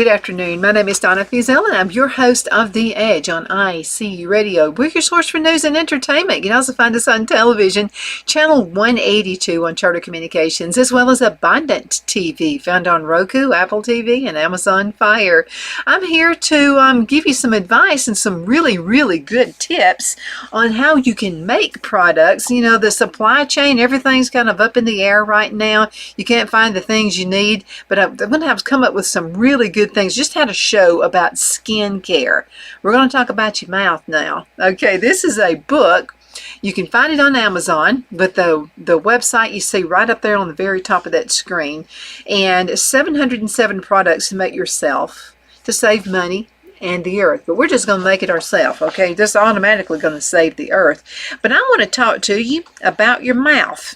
Good afternoon. My name is Donna Fiesel, and I'm your host of The Edge on IC Radio. We're your source for news and entertainment. You can also find us on television, channel 182 on Charter Communications, as well as Abundant TV, found on Roku, Apple TV, and Amazon Fire. I'm here to give you some advice and some really, really good tips on how you can make products. You know, the supply chain, everything's kind of up in the air right now. You can't find the things you need, but I'm going to have to come up with some really good things. Just had a show about skin care. We're going to talk about your mouth now. Okay, this is a book. You can find it on Amazon, but the website you see right up there on the very top of that screen, and 707 products to make yourself to save money and the earth. But we're just going to make it ourselves, okay? Just automatically going to save the earth. But I want to talk to you about your mouth.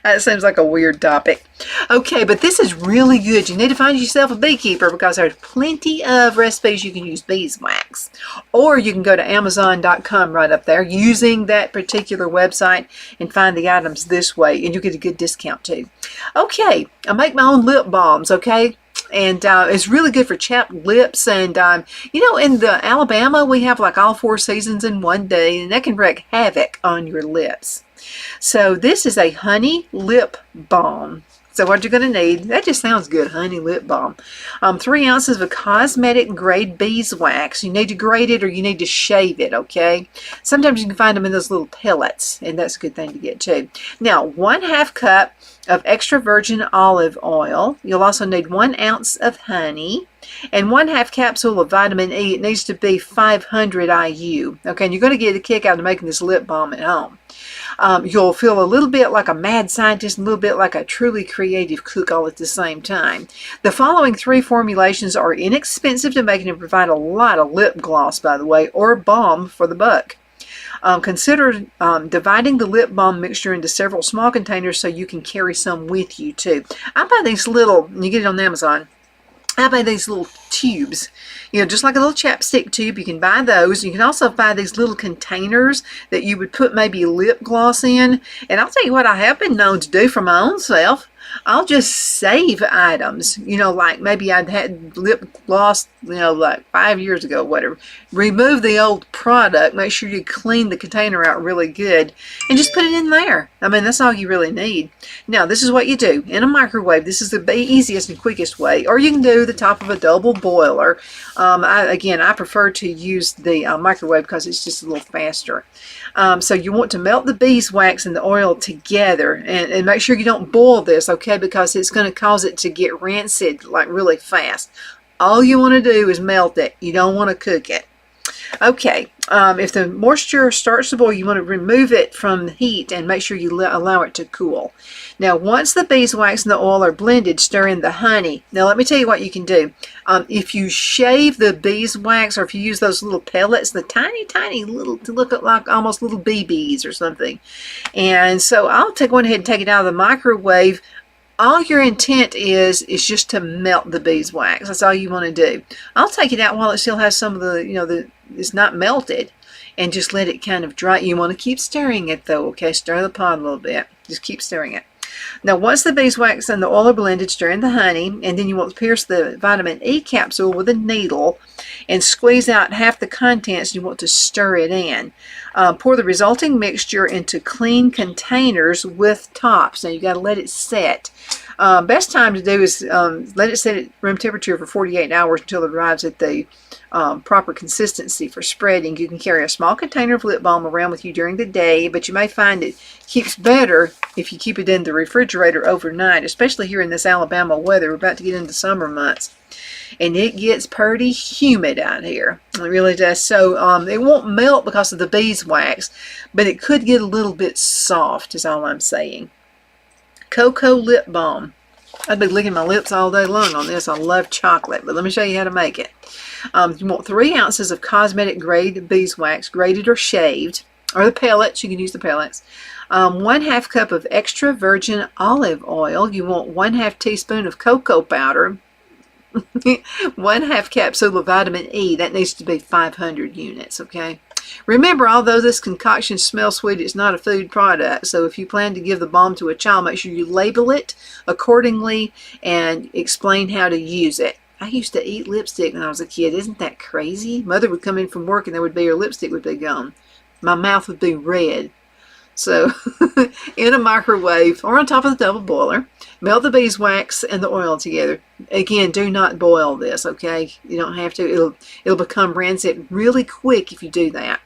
That seems like a weird topic. Okay, but this is really good. You need to find yourself a beekeeper because there's plenty of recipes you can use beeswax. Or you can go to Amazon.com right up there using that particular website and find the items this way, and you get a good discount too. Okay, I make my own lip balms, okay? And it's really good for chapped lips. And, you know, in the Alabama, we have like all 4 seasons in one day, and that can wreak havoc on your lips. So this is a honey lip balm. So what you're going to need, that just sounds good, honey lip balm. 3 ounces of cosmetic grade beeswax. You need to grate it or you need to shave it, okay? Sometimes you can find them in those little pellets, and that's a good thing to get too. Now, 1/2 cup of extra virgin olive oil. You'll also need 1 ounce of honey and 1/2 capsule of vitamin E. It needs to be 500 IU. Okay, and you're going to get a kick out of making this lip balm at home. You'll feel a little bit like a mad scientist and a little bit like a truly creative cook all at the same time. The following 3 formulations are inexpensive to make and provide a lot of lip gloss, by the way, or balm for the buck. Consider dividing the lip balm mixture into several small containers so you can carry some with you too. I buy these little, you get it on Amazon, I buy these little tubes, you know, just like a little chapstick tube. You can buy those. You can also buy these little containers that you would put maybe lip gloss in. And I'll tell you what I have been known to do for my own self. I'll just save items, you know, like maybe I'd had lip gloss, you know, like 5 years ago, whatever. Remove the old product, make sure you clean the container out really good, and just put it in there. I mean, that's all you really need. Now, this is what you do. In a microwave, this is the easiest and quickest way, or you can do the top of a double boiler. I prefer to use the microwave because it's just a little faster. So you want to melt the beeswax and the oil together, and make sure you don't boil this, okay, because it's going to cause it to get rancid like really fast. All you want to do is melt it. You don't want to cook it. Okay, if the moisture starts to boil, you want to remove it from the heat and make sure you allow it to cool. Now, once the beeswax and the oil are blended, stir in the honey. Now, let me tell you what you can do. If you shave the beeswax, or if you use those little pellets, the tiny, tiny little, to look like almost little BBs or something. And so I'll go ahead and take it out of the microwave. All your intent is just to melt the beeswax. That's all you want to do. I'll take it out while it still has some of the, you know, it's not melted, and just let it kind of dry. You want to keep stirring it though, okay? Stir the pot a little bit. Just keep stirring it. Now, once the beeswax and the oil are blended, stir in the honey, and then you want to pierce the vitamin E capsule with a needle and squeeze out half the contents. You want to stir it in. Pour the resulting mixture into clean containers with tops. Now, you got to let it set. Best time to do is let it set at room temperature for 48 hours until it arrives at the proper consistency for spreading. You can carry a small container of lip balm around with you during the day, but you may find it keeps better if you keep it in the refrigerator overnight, especially here in this Alabama weather. We're about to get into summer months, and it gets pretty humid out here. It really does. So it won't melt because of the beeswax, but it could get a little bit soft is all I'm saying. Cocoa lip balm. I'd be licking my lips all day long on this. I love chocolate, but let me show you how to make it. You want 3 ounces of cosmetic grade beeswax, grated or shaved, or the pellets. You can use the pellets. 1/2 cup of extra virgin olive oil. You want 1/2 teaspoon of cocoa powder. 1/2 capsule of vitamin E. That needs to be 500 units, okay? Remember, although this concoction smells sweet, it's not a food product. So if you plan to give the balm to a child, make sure you label it accordingly and explain how to use it. I used to eat lipstick when I was a kid. Isn't that crazy? Mother would come in from work and there would be her lipstick would be gone. My mouth would be red. So in a microwave or on top of the double boiler, melt the beeswax and the oil together. Again, do not boil this, okay? You don't have to. It'll become rancid really quick if you do that.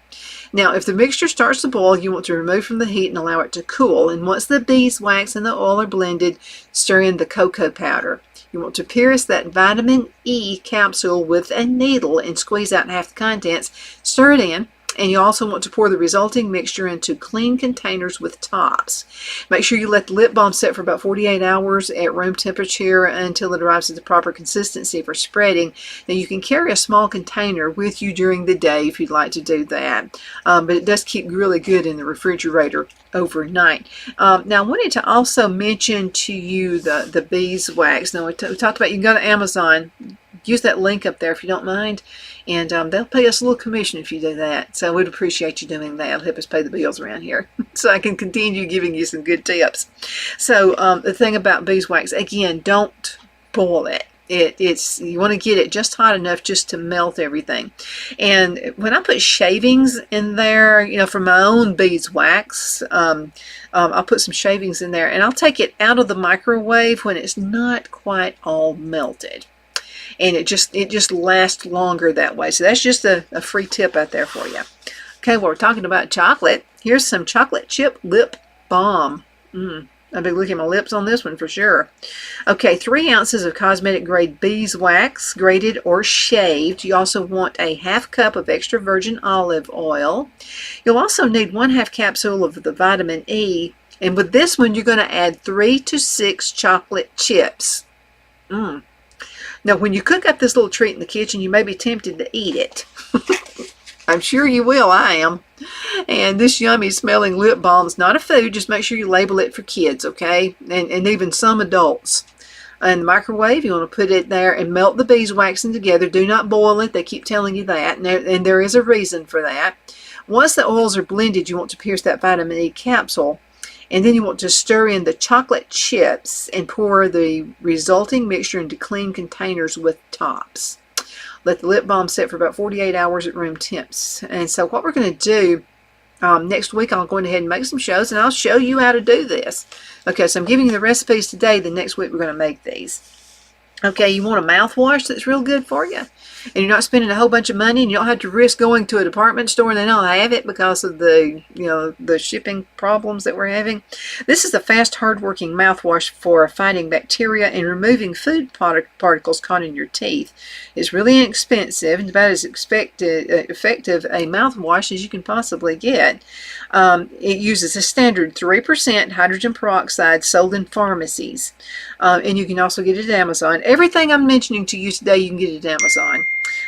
Now, if the mixture starts to boil, you want to remove from the heat and allow it to cool. And once the beeswax and the oil are blended, stir in the cocoa powder. You want to pierce that vitamin E capsule with a needle and squeeze out half the contents. Stir it in. And you also want to pour the resulting mixture into clean containers with tops. Make sure you let the lip balm set for about 48 hours at room temperature until it arrives at the proper consistency for spreading. Now you can carry a small container with you during the day if you'd like to do that. But it does keep really good in the refrigerator overnight. Now I wanted to also mention to you the beeswax. Now we talked about you can go to Amazon. Use that link up there if you don't mind, and they'll pay us a little commission if you do that. So we'd appreciate you doing that. It'll help us pay the bills around here so I can continue giving you some good tips. So the thing about beeswax, again, don't boil it. You want to get it just hot enough just to melt everything. And when I put shavings in there, for my own beeswax, I'll put some shavings in there, and I'll take it out of the microwave when it's not quite all melted. And it just lasts longer that way. So that's just a free tip out there for you. Okay, well, we're talking about chocolate. Here's some chocolate chip lip balm. I'll be looking at my lips on this one for sure. Okay, 3 ounces of cosmetic grade beeswax, grated or shaved. You also want a ½ cup of extra virgin olive oil. You'll also need 1/2 capsule of the vitamin E. And with this one, you're going to add 3 to 6 chocolate chips. Now, when you cook up this little treat in the kitchen, you may be tempted to eat it. I'm sure you will. I am. And this yummy smelling lip balm is not a food. Just make sure you label it for kids, okay? And even some adults. In the microwave, you want to put it there and melt the beeswax in together. Do not boil it. They keep telling you that. And there is a reason for that. Once the oils are blended, you want to pierce that vitamin E capsule. And then you want to stir in the chocolate chips and pour the resulting mixture into clean containers with tops. Let the lip balm set for about 48 hours at room temps. And so what we're going to do next week, I'll go ahead and make some shows, and I'll show you how to do this. Okay, so I'm giving you the recipes today. The next week we're going to make these. Okay, you want a mouthwash that's real good for you, and you're not spending a whole bunch of money, and you don't have to risk going to a department store and they don't have it because of the the shipping problems that we're having. This is a fast, hard-working mouthwash for fighting bacteria and removing food particles caught in your teeth. It's really inexpensive and about as effective a mouthwash as you can possibly get. It uses a standard 3% hydrogen peroxide sold in pharmacies, and you can also get it at Amazon. Everything I'm mentioning to you today, you can get it at Amazon.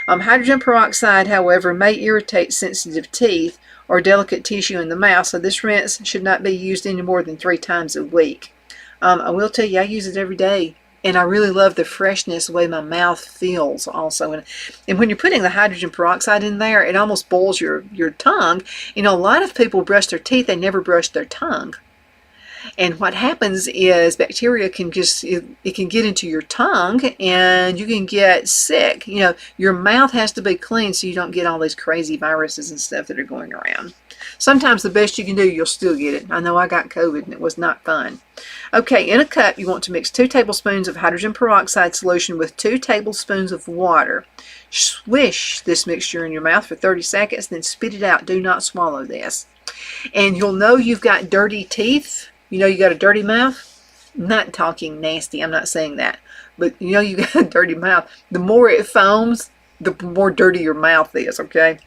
Hydrogen peroxide, however, may irritate sensitive teeth or delicate tissue in the mouth, so this rinse should not be used any more than 3 times a week. I will tell you, I use it every day, and I really love the freshness, the way my mouth feels also. And when you're putting the hydrogen peroxide in there, it almost boils your tongue. A lot of people brush their teeth, they never brush their tongue. And what happens is bacteria can it can get into your tongue and you can get sick. Your mouth has to be clean so you don't get all these crazy viruses and stuff that are going around. Sometimes the best you can do, you'll still get it. I know I got COVID and it was not fun. Okay, in a cup, you want to mix 2 tablespoons of hydrogen peroxide solution with 2 tablespoons of water. Swish this mixture in your mouth for 30 seconds, then spit it out. Do not swallow this. And you'll know you've got dirty teeth. You got a dirty mouth. I'm not talking nasty. I'm not saying that. But you got a dirty mouth. The more it foams, the more dirty your mouth is, okay?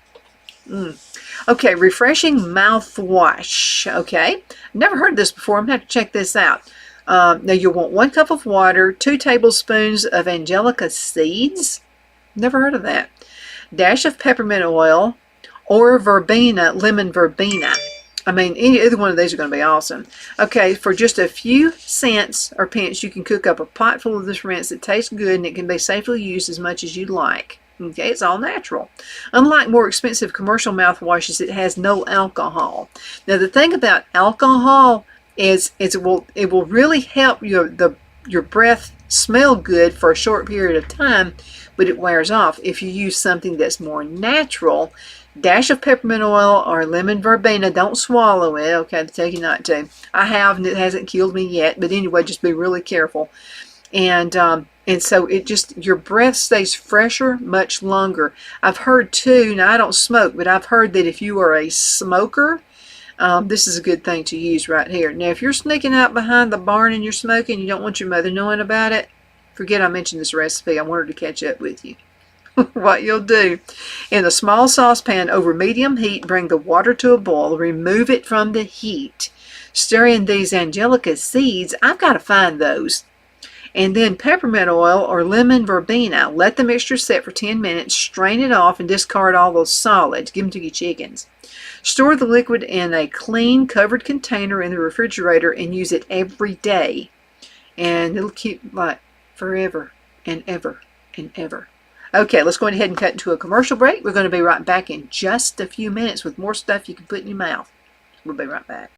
Okay, refreshing mouthwash. Okay, never heard of this before. I'm going to have to check this out. Now you'll want 1 cup of water, 2 tablespoons of angelica seeds. Never heard of that. Dash of peppermint oil or verbena, lemon verbena. Either one of these are going to be awesome. Okay, for just a few cents or pence, you can cook up a pot full of this rinse that tastes good, and it can be safely used as much as you'd like. Okay, it's all natural. Unlike more expensive commercial mouthwashes, it has no alcohol. Now, the thing about alcohol is it will really help your breath smell good for a short period of time, but it wears off. If you use something that's more natural, dash of peppermint oil or lemon verbena. Don't swallow it, okay? I tell you not to. I have, and it hasn't killed me yet. But anyway, just be really careful. And so it just, your breath stays fresher much longer. I've heard too, now I don't smoke, but I've heard that if you are a smoker, this is a good thing to use right here. Now, if you're sneaking out behind the barn and you're smoking, you don't want your mother knowing about it, forget I mentioned this recipe. I wanted to catch up with you. What you'll do, in a small saucepan over medium heat, bring the water to a boil, remove it from the heat, stir in these angelica seeds. I've got to find those. And then peppermint oil or lemon verbena. Let the mixture set for 10 minutes, strain it off, and discard all those solids. Give them to your chickens. Store the liquid in a clean, covered container in the refrigerator and use it every day. And it'll keep like forever and ever and ever. Okay, let's go ahead and cut into a commercial break. We're going to be right back in just a few minutes with more stuff you can put in your mouth. We'll be right back.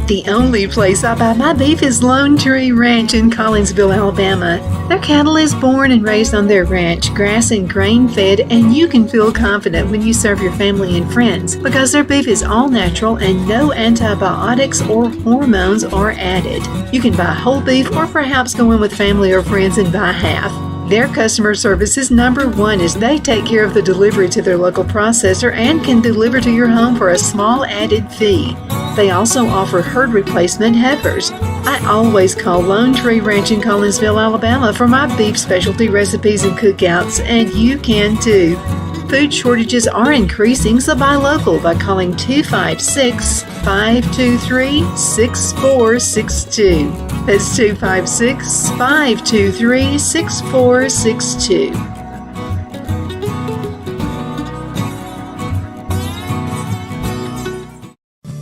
The only place I buy my beef is Lone Tree Ranch in Collinsville, Alabama. Their cattle is born and raised on their ranch, grass and grain fed, and you can feel confident when you serve your family and friends because their beef is all natural and no antibiotics or hormones are added. You can buy whole beef or perhaps go in with family or friends and buy half. Their customer service is number one as they take care of the delivery to their local processor and can deliver to your home for a small added fee. They also offer herd replacement heifers. I always call Lone Tree Ranch in Collinsville, Alabama for my beef specialty recipes and cookouts, and you can too. Food shortages are increasing, so buy local by calling 256-523-6462. That's 256-523-6462.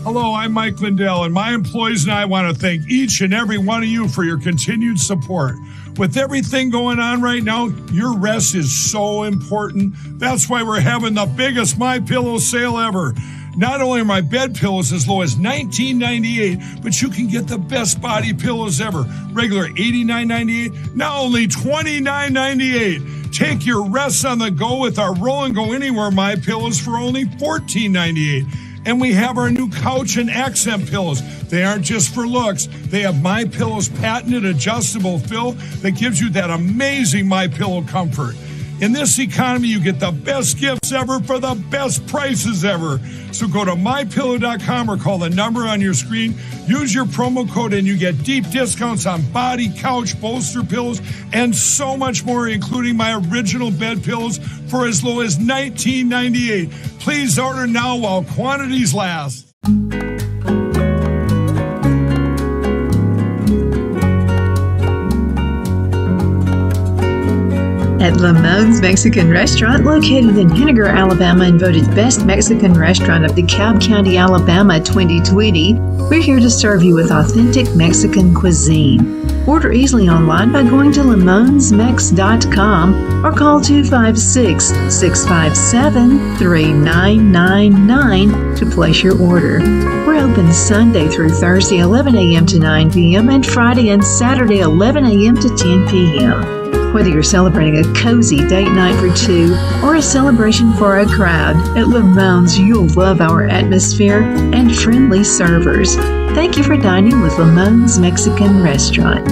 Hello, I'm Mike Lindell, and my employees and I want to thank each and every one of you for your continued support. With everything going on right now, your rest is so important. That's why we're having the biggest MyPillow sale ever. Not only are my bed pillows as low as $19.98, but you can get the best body pillows ever. Regular $89.98, now only $29.98. Take your rest on the go with our Roll and Go Anywhere MyPillows for only $14.98. And we have our new couch and accent pillows. They aren't just for looks. They have MyPillow's patented adjustable fill that gives you that amazing MyPillow comfort. In this economy, you get the best gifts ever for the best prices ever. So go to MyPillow.com or call the number on your screen. Use your promo code and you get deep discounts on body, couch, bolster pillows, and so much more, including my original bed pillows for as low as $19.98. Please order now while quantities last. At Lamone's Mexican Restaurant, located in Henniger, Alabama, and voted Best Mexican Restaurant of DeKalb County, Alabama 2020, we're here to serve you with authentic Mexican cuisine. Order easily online by going to lamonsmex.com or call 256-657-3999 to place your order. We're open Sunday through Thursday, 11 a.m. to 9 p.m. and Friday and Saturday, 11 a.m. to 10 p.m. Whether you're celebrating a cozy date night for two or a celebration for a crowd, at Lamone's you'll love our atmosphere and friendly servers. Thank you for dining with Lamone's Mexican Restaurant.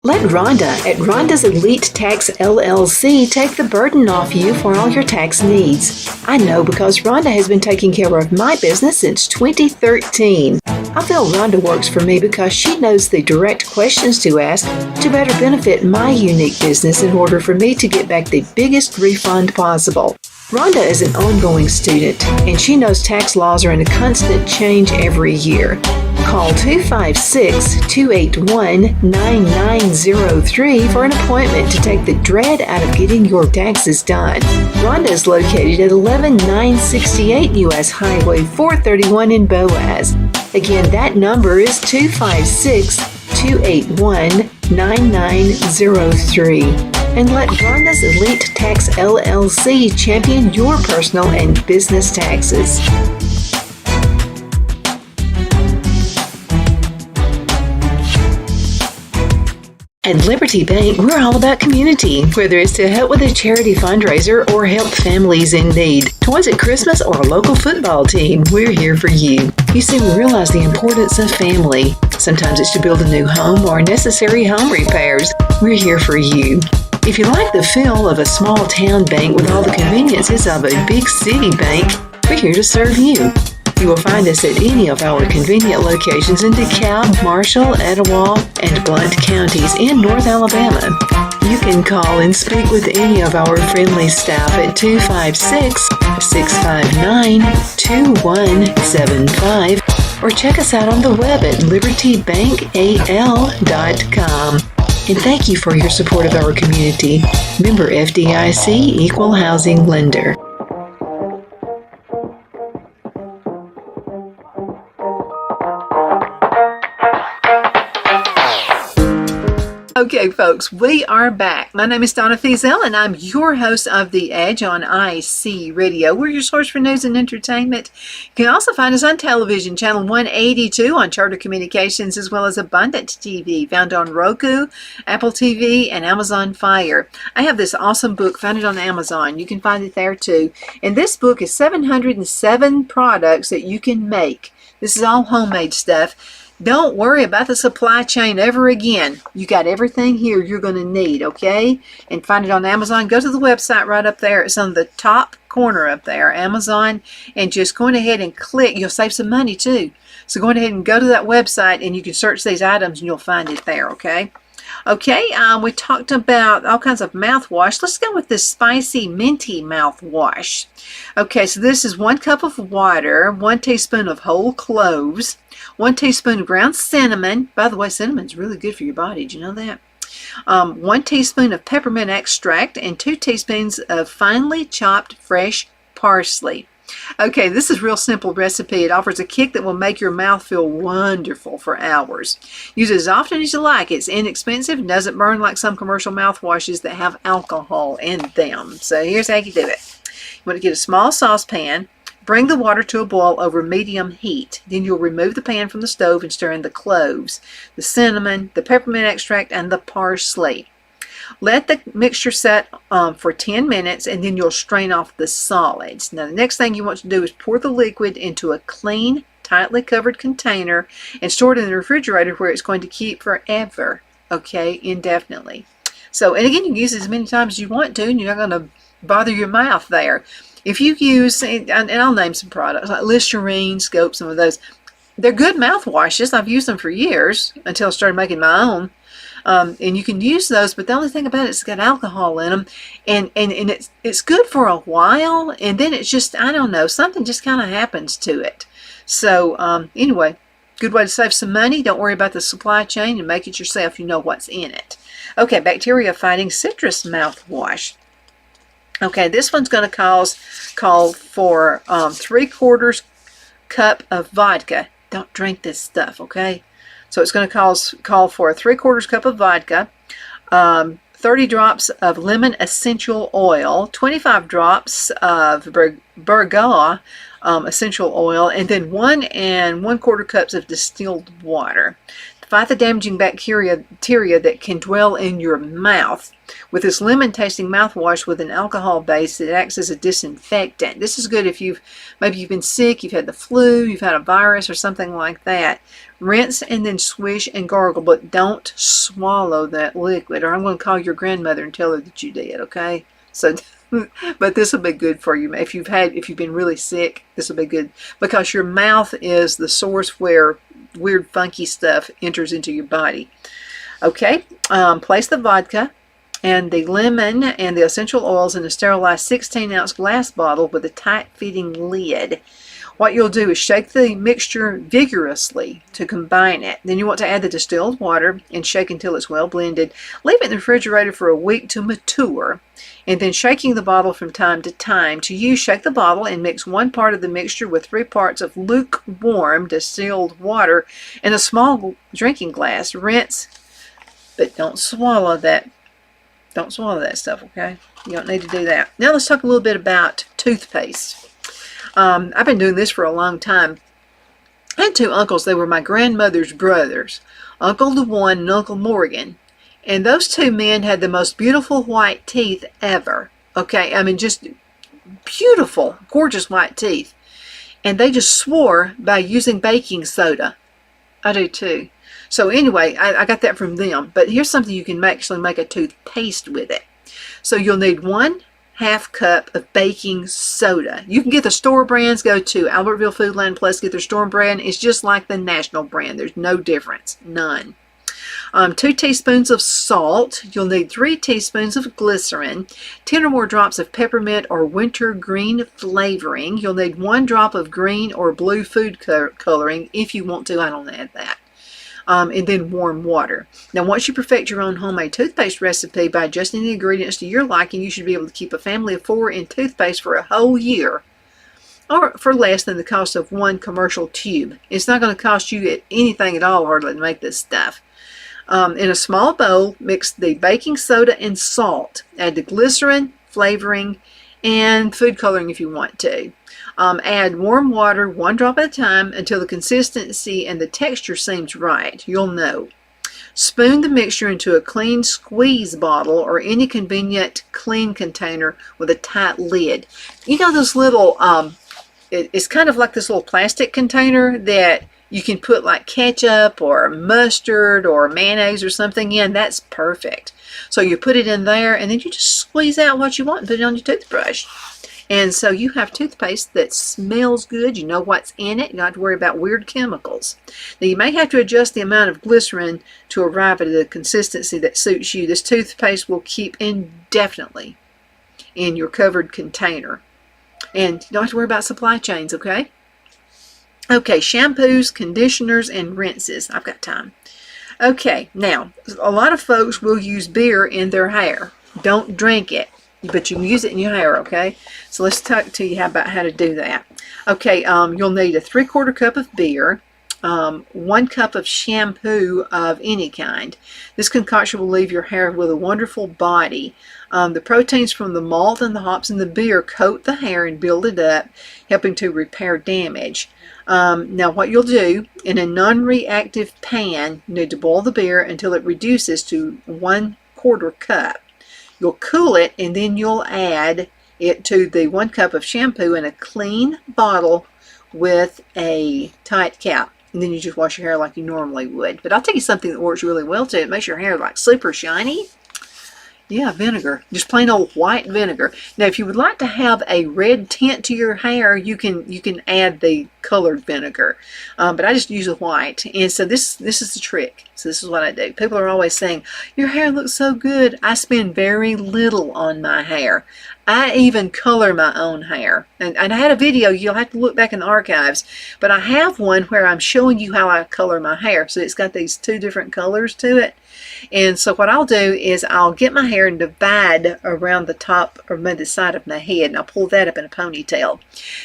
Let Rhonda at Rhonda's Elite Tax LLC take the burden off you for all your tax needs. I know because Rhonda has been taking care of my business since 2013. I feel Rhonda works for me because she knows the direct questions to ask to better benefit my unique business in order for me to get back the biggest refund possible. Rhonda is an ongoing student, and she knows tax laws are in a constant change every year. Call 256-281-9903 for an appointment to take the dread out of getting your taxes done. Rhonda is located at 11968 U.S. Highway 431 in Boaz. Again, that number is 256-281-9903. And let Bronda's Elite Tax LLC champion your personal and business taxes. At Liberty Bank, we're all about community, whether it's to help with a charity fundraiser or help families in need. Toys at Christmas or a local football team, we're here for you. You see, we realize the importance of family. Sometimes it's to build a new home or necessary home repairs. We're here for you. If you like the feel of a small town bank with all the conveniences of a big city bank, we're here to serve you. You will find us at any of our convenient locations in DeKalb, Marshall, Etowah, and Blount counties in North Alabama. You can call and speak with any of our friendly staff at 256-659-2175 or check us out on the web at libertybankal.com. And thank you for your support of our community. Member FDIC Equal Housing Lender. Okay, folks, we are back. My name is Donna Feazell, and I'm your host of The Edge on IC Radio. We're your source for news and entertainment. You can also find us on television, channel 182 on Charter Communications, as well as Abundant TV, found on Roku, Apple TV, and Amazon Fire. I have this awesome book, found it on Amazon. You can find it there too. And this book is 707 products that you can make. This is all homemade stuff. Don't worry about the supply chain ever again. You got everything here you're going to need, okay? And find it on Amazon. Go to the website right up there. It's on the top corner up there, Amazon, and just go ahead and click. You'll save some money too. So go ahead and go to that website and you can search these items and you'll find it there, okay? Okay, we talked about all kinds of mouthwash. Let's go with this spicy minty mouthwash. Okay, so this is 1 cup of water, 1 teaspoon of whole cloves, 1 teaspoon of ground cinnamon. By the way, cinnamon's really good for your body. Did you know that? 1 teaspoon of peppermint extract and 2 teaspoons of finely chopped fresh parsley. Okay, this is a real simple recipe. It offers a kick that will make your mouth feel wonderful for hours. Use it as often as you like. It's inexpensive and doesn't burn like some commercial mouthwashes that have alcohol in them. So here's how you do it. You want to get a small saucepan. Bring the water to a boil over medium heat. Then you'll remove the pan from the stove and stir in the cloves, the cinnamon, the peppermint extract, and the parsley. Let the mixture set for 10 minutes and then you'll strain off the solids. Now the next thing you want to do is pour the liquid into a clean, tightly covered container and store it in the refrigerator where it's going to keep forever, okay, indefinitely. So, and again, you can use it as many times as you want to and you're not going to bother your mouth there. If you use, and I'll name some products like Listerine, Scope, some of those, they're good mouthwashes. I've used them for years until I started making my own. And you can use those, but the only thing about it is it's got alcohol in them, and it's good for a while, and then it's just, I don't know, something just kind of happens to it. So anyway, good way to save some money. Don't worry about the supply chain and make it yourself. You know what's in it. Okay, bacteria fighting citrus mouthwash. Okay, this one's going to call for 3/4 cup of vodka. Don't drink this stuff, okay? So it's going to call for a 3/4 cup of vodka, 30 drops of lemon essential oil, 25 drops of Bergaw essential oil, and then 1 1/4 cups of distilled water. Fight the damaging bacteria that can dwell in your mouth. With this lemon-tasting mouthwash with an alcohol base, it acts as a disinfectant. This is good if maybe you've been sick, you've had the flu, you've had a virus or something like that. Rinse and then swish and gargle, but don't swallow that liquid, or I'm going to call your grandmother and tell her that you did, okay? So, but this will be good for you. If you've been really sick, this will be good because your mouth is the source where weird funky stuff enters into your body. Okay, place the vodka and the lemon and the essential oils in a sterilized 16-ounce glass bottle with a tight-fitting lid. What you'll do is shake the mixture vigorously to combine it. Then you want to add the distilled water and shake until it's well blended. Leave it in the refrigerator for a week to mature. And then shaking the bottle from time to time. To use, shake the bottle and mix 1 part of the mixture with 3 parts of lukewarm distilled water in a small drinking glass. Rinse, but don't swallow that Don't swallow that stuff, okay? You don't need to do that. Now let's talk a little bit about toothpaste. I've been doing this for a long time. I had two uncles. They were my grandmother's brothers, Uncle DeWan and Uncle Morgan. And those two men had the most beautiful white teeth ever. Okay, I mean, just beautiful, gorgeous white teeth. And they just swore by using baking soda. I do too. So anyway, I got that from them. But here's something you can actually make a toothpaste with it. So you'll need 1/2 cup of baking soda. You can get the store brands. Go to Albertville Foodland Plus, get their store brand. It's just like the national brand. There's no difference. None. 2 teaspoons of salt. You'll need 3 teaspoons of glycerin, 10 or more drops of peppermint or wintergreen flavoring. You'll need 1 drop of green or blue food coloring if you want to. I don't add that. And then warm water. Now, once you perfect your own homemade toothpaste recipe by adjusting the ingredients to your liking, you should be able to keep a family of 4 in toothpaste for a whole year, or for less than the cost of 1 commercial tube. It's not going to cost you anything at all hardly to make this stuff. In a small bowl, mix the baking soda and salt. Add the glycerin, flavoring, and food coloring if you want to. Add warm water 1 drop at a time until the consistency and the texture seems right. You'll know. Spoon the mixture into a clean squeeze bottle or any convenient clean container with a tight lid. You know those little, it's kind of like this little plastic container that you can put like ketchup or mustard or mayonnaise or something in. That's perfect. So you put it in there and then you just squeeze out what you want and put it on your toothbrush. And so you have toothpaste that smells good. You know what's in it. You don't have to worry about weird chemicals. Now you may have to adjust the amount of glycerin to arrive at a consistency that suits you. This toothpaste will keep indefinitely in your covered container. And you don't have to worry about supply chains, okay? Okay, shampoos, conditioners, and rinses. I've got time. Okay, now, a lot of folks will use beer in their hair. Don't drink it, but you can use it in your hair, okay? So let's talk to you about how to do that. Okay, you'll need a 3/4 cup of beer, 1 cup of shampoo of any kind. This concoction will leave your hair with a wonderful body. The proteins from the malt and the hops in the beer coat the hair and build it up, helping to repair damage. Now what you'll do, in a non-reactive pan, you need to boil the beer until it reduces to 1/4 cup. You'll cool it and then you'll add it to the 1 cup of shampoo in a clean bottle with a tight cap. And then you just wash your hair like you normally would. But I'll tell you something that works really well too. It makes your hair like super shiny. Yeah, vinegar. Just plain old white vinegar. Now, if you would like to have a red tint to your hair, you can add the colored vinegar. But I just use a white. And so this is the trick. So this is what I do. People are always saying, your hair looks so good. I spend very little on my hair. I even color my own hair. And I had a video, you'll have to look back in the archives, but I have one where I'm showing you how I color my hair. So it's got these 2 different colors to it. And so what I'll do is I'll get my hair and divide around the top or the side of my head, and I'll pull that up in a ponytail.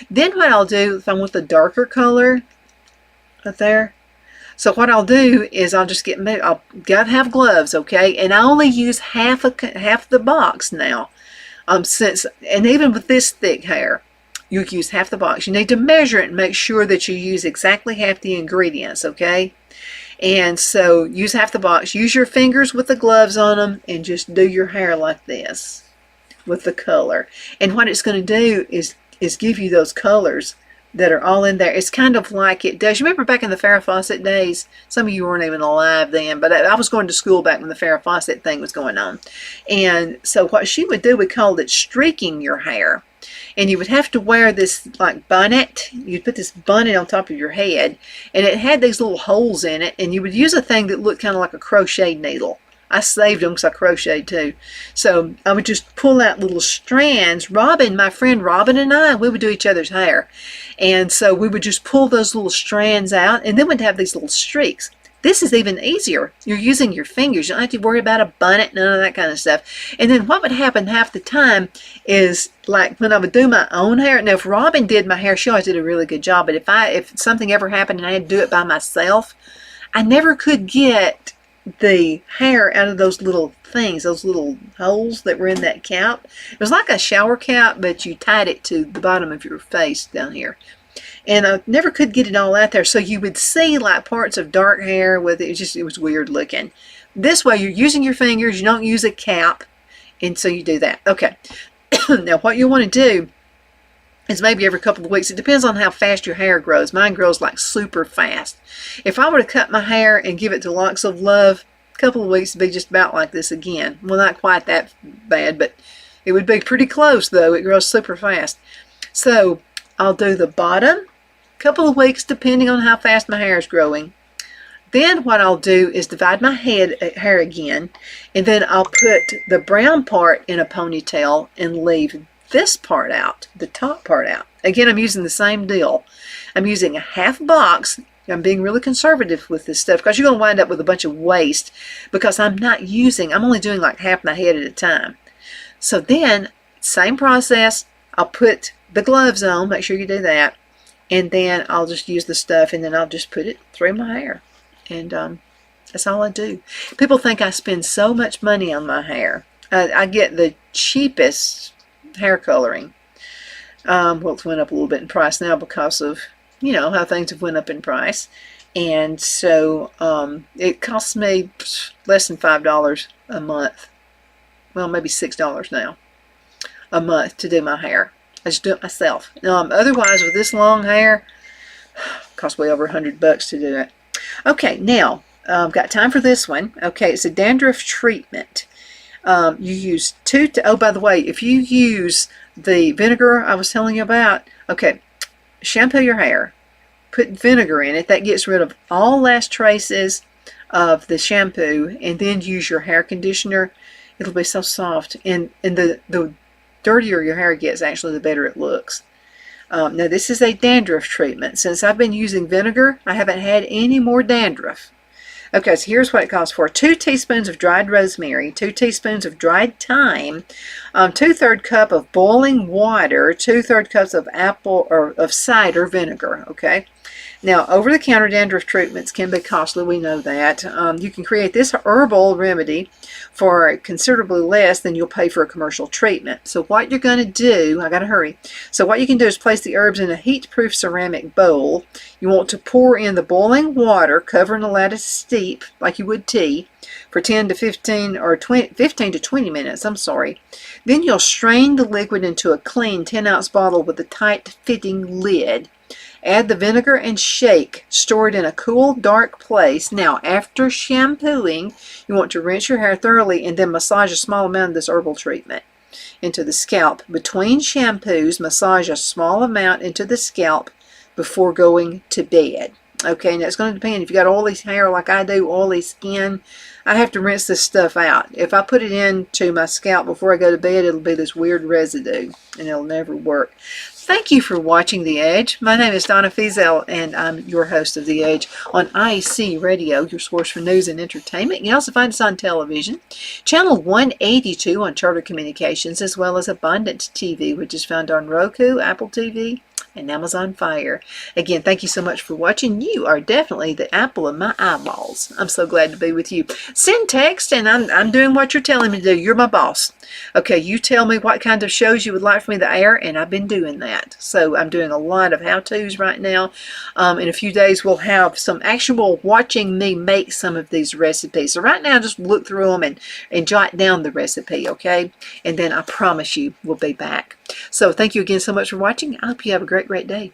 Then what I'll do, if I want the darker color right there, so what I'll do is I'll just I'll gotta have gloves, okay? And I only use half the box now. And even with this thick hair, you use half the box. You need to measure it and make sure that you use exactly half the ingredients, okay? And so use half the box. Use your fingers with the gloves on them and just do your hair like this with the color. And what it's going to do is give you those colors that are all in there. It's kind of like it does. You remember back in the Farrah Fawcett days? Some of you weren't even alive then, but I was going to school back when the Farrah Fawcett thing was going on. And so what she would do, we called it streaking your hair. And you would have to wear this like bonnet. You'd put this bonnet on top of your head, and it had these little holes in it, and you would use a thing that looked kind of like a crochet needle. I saved them because I crocheted too. So I would just pull out little strands. My friend Robin and I, we would do each other's hair. And so we would just pull those little strands out, and then we'd have these little streaks. This is even easier. You're using your fingers. You don't have to worry about a bonnet, none of that kind of stuff. And then what would happen half the time is, like when I would do my own hair. Now, if Robin did my hair, she always did a really good job. But if something ever happened and I had to do it by myself, I never could get the hair out of those little things, those little holes that were in that cap. It was like a shower cap, but you tied it to the bottom of your face down here. And I never could get it all out there, so you would see like parts of dark hair with it. It was weird looking. This way you're using your fingers, you don't use a cap, and so you do that. Okay. Now what you want to do is maybe every couple of weeks. It depends on how fast your hair grows. Mine grows like super fast. If I were to cut my hair and give it to Locks of Love, a couple of weeks would be just about like this again. Well, not quite that bad, but it would be pretty close though. It grows super fast. So I'll do the bottom, couple of weeks depending on how fast my hair is growing. Then what I'll do is divide my hair again, and then I'll put the brown part in a ponytail and leave this part out, the top part out. Again, I'm using the same deal. I'm using a half box. I'm being really conservative with this stuff because you're going to wind up with a bunch of waste because I'm only doing like half my head at a time. So then, same process, I'll put the gloves on, make sure you do that, and then I'll just use the stuff and then I'll just put it through my hair. And that's all I do. People think I spend so much money on my hair. I get the cheapest hair coloring. Well, it's went up a little bit in price now because of, you know, how things have went up in price. And so it costs me less than $5 a month. Well, maybe $6 now a month to do my hair. I just do it myself. Otherwise, with this long hair, it costs way over $100 to do it. Okay, now, I've got time for this one. Okay, it's a dandruff treatment. You use oh, by the way, if you use the vinegar I was telling you about, okay, shampoo your hair, put vinegar in it. That gets rid of all last traces of the shampoo, and then use your hair conditioner. It'll be so soft, and the dirtier your hair gets, actually, the better it looks. Now, this is a dandruff treatment. Since I've been using vinegar, I haven't had any more dandruff. Okay, so here's what it calls for. 2 teaspoons of dried rosemary, 2 teaspoons of dried thyme, 2/3 cup of boiling water, 2/3 cups of apple or of cider vinegar. Okay. Now, over-the-counter dandruff treatments can be costly. We know that. You can create this herbal remedy for considerably less than you'll pay for a commercial treatment. So what you're going to do, I got to hurry. So what you can do is place the herbs in a heat-proof ceramic bowl. You want to pour in the boiling water, cover and allow it to steep like you would tea for 10 to 15 or 15 to 20 minutes. I'm sorry. Then you'll strain the liquid into a clean 10-ounce bottle with a tight-fitting lid. Add the vinegar and shake. Store it in a cool, dark place. Now, after shampooing, you want to rinse your hair thoroughly and then massage a small amount of this herbal treatment into the scalp. Between shampoos, massage a small amount into the scalp before going to bed. Okay, now it's going to depend. If you got oily hair like I do, oily skin, I have to rinse this stuff out. If I put it into my scalp before I go to bed, it'll be this weird residue, and it'll never work. Thank you for watching The Edge. My name is Donna Feazell, and I'm your host of The Edge on IC Radio, your source for news and entertainment. You can also find us on television, channel 182 on Charter Communications, as well as Abundant TV, which is found on Roku, Apple TV, and Amazon Fire. Again, thank you so much for watching. You are definitely the apple of my eyeballs. I'm so glad to be with you. Send text, and I'm doing what you're telling me to do. You're my boss. Okay, you tell me what kind of shows you would like for me to air, and I've been doing that. So I'm doing a lot of how-tos right now. In a few days, we'll have some actual watching me make some of these recipes. So right now, just look through them and jot down the recipe, okay? And then I promise you, we'll be back. So thank you again so much for watching. I hope you have a great day.